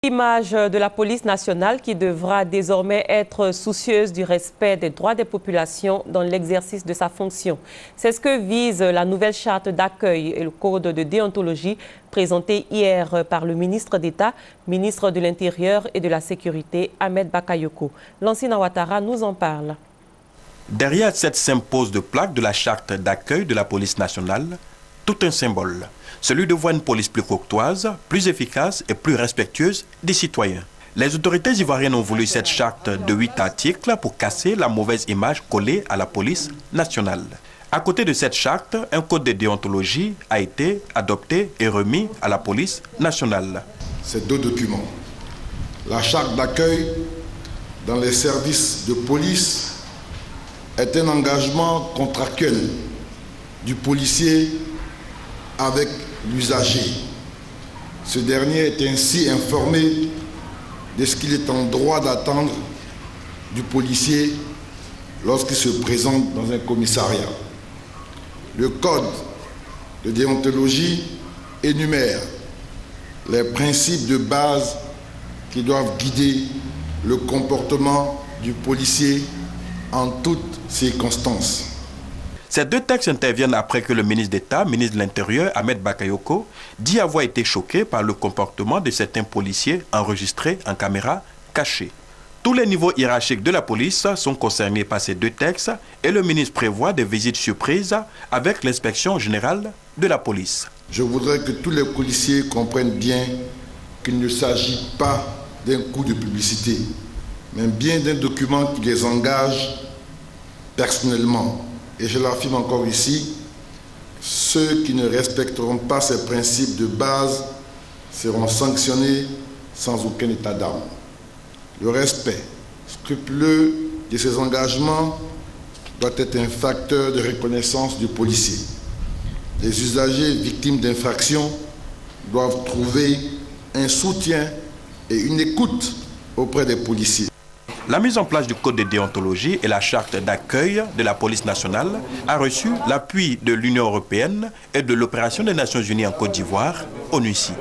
L'image de la police nationale qui devra désormais être soucieuse du respect des droits des populations dans l'exercice de sa fonction. C'est ce que vise la nouvelle charte d'accueil et le code de déontologie présenté hier par le ministre d'État, ministre de l'Intérieur et de la Sécurité, Ahmed Bakayoko. Lansina Ouattara nous en parle. Derrière cette simple pose de plaque de la charte d'accueil de la police nationale, tout un symbole, celui de voir une police plus courtoise, plus efficace et plus respectueuse des citoyens. Les autorités ivoiriennes ont voulu cette charte de 8 articles pour casser la mauvaise image collée à la police nationale. À côté de cette charte, un code de déontologie a été adopté et remis à la police nationale. Ces deux documents, la charte d'accueil dans les services de police est un engagement contractuel du policier avec l'usager. Ce dernier est ainsi informé de ce qu'il est en droit d'attendre du policier lorsqu'il se présente dans un commissariat. Le code de déontologie énumère les principes de base qui doivent guider le comportement du policier en toutes circonstances. Ces deux textes interviennent après que le ministre d'État, ministre de l'Intérieur, Ahmed Bakayoko, dit avoir été choqué par le comportement de certains policiers enregistrés en caméra cachée. Tous les niveaux hiérarchiques de la police sont concernés par ces deux textes et le ministre prévoit des visites surprises avec l'inspection générale de la police. Je voudrais que tous les policiers comprennent bien qu'il ne s'agit pas d'un coup de publicité, mais bien d'un document qui les engage personnellement. Et je l'affirme encore ici, ceux qui ne respecteront pas ces principes de base seront sanctionnés sans aucun état d'âme. Le respect scrupuleux de ces engagements doit être un facteur de reconnaissance du policier. Les usagers victimes d'infractions doivent trouver un soutien et une écoute auprès des policiers. La mise en place du code de déontologie et la charte d'accueil de la police nationale a reçu l'appui de l'Union européenne et de l'opération des Nations Unies en Côte d'Ivoire, ONUCI.